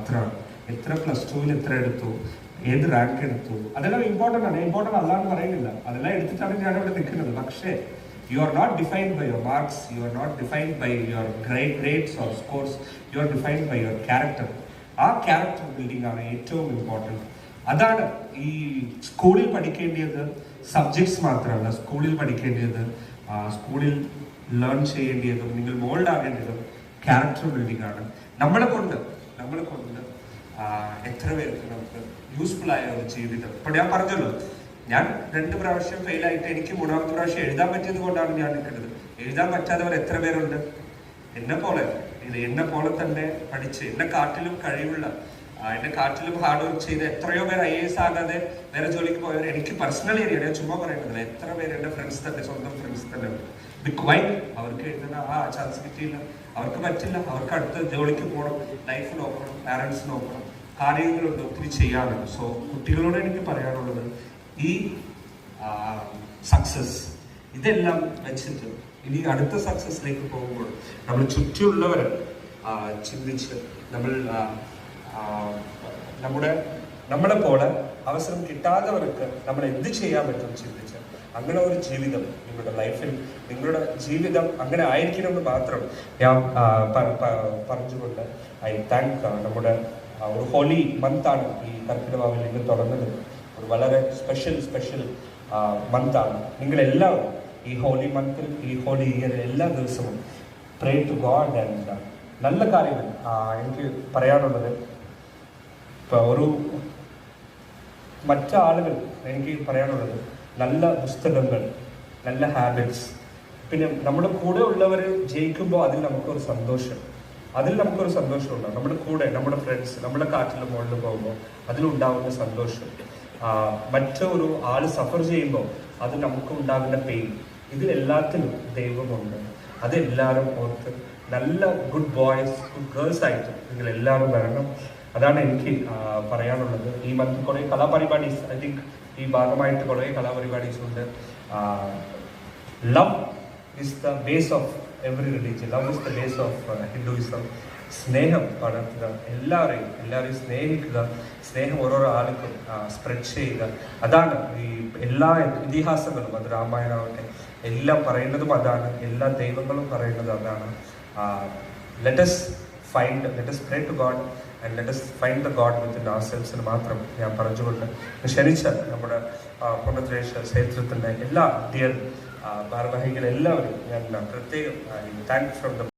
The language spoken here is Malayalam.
മാത്രമാണ്. എത്ര +2 എത്ര എടുത്തു, ഏത് റാങ്ക് എടുത്തു, അതെല്ലാം ഇമ്പോർട്ടൻ്റ് ആണ്. ഇമ്പോർട്ടൻ്റ് അല്ലാന്ന് പറയുന്നില്ല, അതെല്ലാം എടുത്തിട്ടാണ് ഞാനിവിടെ നിൽക്കുന്നത്. പക്ഷേ you are not defined by your marks, you are not defined by your grades or scores, you are defined by your character. ആ ക്യാരക്ടർ ബിൽഡിംഗ് ആണ് ഏറ്റവും ഇമ്പോർട്ടൻറ്റ്. അതാണ് ഈ സ്കൂളിൽ പഠിക്കേണ്ടത്. സബ്ജക്ട്സ് മാത്രമല്ല, സ്കൂളിൽ പഠിക്കേണ്ടത്, സ്കൂളിൽ ലേൺ ചെയ്യേണ്ടതും നിങ്ങൾ മോൾഡ് ആകേണ്ടതും ക്യാരക്ടർ ബിൽഡിംഗ് ആണ്. നമ്മളെ കൊണ്ട് എത്ര പേർക്ക് നമുക്ക് യൂസ്ഫുൾ ആയ ഒരു ജീവിതം. ഇപ്പോൾ ഞാൻ പറഞ്ഞല്ലോ, ഞാൻ 2 പ്രാവശ്യം ഫെയിലായിട്ട് എനിക്ക് 3ാമത്തെ പ്രാവശ്യം എഴുതാൻ പറ്റിയത് കൊണ്ടാണ് ഞാൻ നിൽക്കുന്നത്. എഴുതാൻ പറ്റാത്തവർ എത്ര പേരുണ്ട്? എന്നെ പോലെ തന്നെ പഠിച്ച് എന്നെ കാട്ടിലും കഴിവുള്ള, എന്നെ കാട്ടിലും ഹാർഡ് വർക്ക് ചെയ്ത് എത്രയോ പേർ IAS ആകാതെ വേറെ ജോലിക്ക് പോയവർ എനിക്ക് പേഴ്സണലി അറിയാം. ഞാൻ ചുമ്മാ പറയുന്നില്ല, എത്ര പേര് എൻ്റെ ഫ്രണ്ട്സ് തന്നെ, സ്വന്തം ഫ്രണ്ട്സ് തന്നെ ഉണ്ട്. വൈ? അവർക്ക് എഴുതുന്ന ചാൻസ് കിട്ടിയില്ല, അവർക്ക് പറ്റില്ല, അവർക്ക് അടുത്ത ജോലിക്ക് പോകണം, ലൈഫ് നോക്കണം, പാരൻസ് നോക്കണം, കാര്യങ്ങളുണ്ട്, ഒത്തിരി ചെയ്യാനുണ്ട്. സോ കുട്ടികളോട് എനിക്ക് പറയാനുള്ളത്, ഈ സക്സസ് ഇതെല്ലാം വെച്ചിട്ട് ഇനി അടുത്ത സക്സസ്സിലേക്ക് പോകുമ്പോൾ നമ്മൾ ചുറ്റിയുള്ളവരെ ചിന്തിച്ച് നമ്മളെ പോലെ അവസരം കിട്ടാത്തവർക്ക് നമ്മൾ എന്ത് ചെയ്യാൻ പറ്റും ചിന്തിച്ച് അങ്ങനെ ഒരു ജീവിതം നിങ്ങളുടെ ലൈഫിൽ, നിങ്ങളുടെ ജീവിതം അങ്ങനെ ആയിരിക്കണമെന്ന് മാത്രം ഞാൻ പറഞ്ഞുകൊണ്ട് ഐ താങ്ക്. നമ്മുടെ ഒരു ഹോളി മന്താണ് ഈ കർക്കിടവാവിൽ നിങ്ങൾ തുടങ്ങുന്നത്. ഒരു വളരെ സ്പെഷ്യൽ മന്താണ്. നിങ്ങളെല്ലാവരും ഈ ഹോളി മന്തിൽ, ഈ ഹോളി ഇയറിൽ എല്ലാ ദിവസവും പ്രേ ടു ഗോഡ് ആൻഡ് നല്ല കാര്യങ്ങൾ. എനിക്ക് പറയാനുള്ളത്, ഇപ്പോൾ മറ്റാളുകൾ എനിക്ക് പറയാനുള്ളത്, നല്ല പുസ്തകങ്ങൾ, നല്ല ഹാബിറ്റ്സ്, പിന്നെ നമ്മുടെ കൂടെ ഉള്ളവർ ജയിക്കുമ്പോൾ അതിൽ നമുക്കൊരു സന്തോഷമുണ്ടാകും. നമ്മുടെ കൂടെ നമ്മുടെ ഫ്രണ്ട്സ് നമ്മുടെ കാറ്റിലും മുകളിൽ പോകുമ്പോൾ അതിലുണ്ടാകുന്ന സന്തോഷം, മറ്റൊരു ആൾ സഫർ ചെയ്യുമ്പോൾ അത് നമുക്ക് ഉണ്ടാകുന്ന പെയിൻ, ഇതിലെല്ലാത്തിനും ദൈവമുണ്ട്. അതെല്ലാവരും ഓർത്ത് നല്ല ഗുഡ് ബോയ്സ്, ഗുഡ് ഗേൾസ് ആയിട്ട് നിങ്ങൾ എല്ലാവരും വരണം. അതാണ് എനിക്ക് പറയാനുള്ളത്. ഈ മന്ത് കുറേ കലാപരിപാടീസ്, ഐ തിങ്ക് ഈ ഭാഗമായിട്ട് കുറേ കലാപരിപാടീസ് ഉണ്ട്. Love is the base of every religion. Love is the base of Hinduism. സ്നേഹം പടർത്തുക, എല്ലാവരെയും സ്നേഹിക്കുക, സ്നേഹം ഓരോരോ ആൾക്കും സ്പ്രെഡ് ചെയ്യുക. അതാണ് ഈ എല്ലാ ഇതിഹാസങ്ങളും, അത് രാമായണമാവട്ടെ എല്ലാം പറയുന്നതും അതാണ്, എല്ലാ ദൈവങ്ങളും പറയുന്നതും അതാണ്. let us pray to God and let us find the God within ourselves എന്ന് മാത്രം ഞാൻ പറഞ്ഞുകൊണ്ട് ക്ഷണിച്ച നമ്മുടെ പുണ്യത്രേശ ക്ഷേത്രത്തിൻ്റെ എല്ലാ ഡിയർ ഭാരവാഹികളെല്ലാവരും ഞാൻ പ്രത്യേകം താങ്ക് ഫ്രം ദ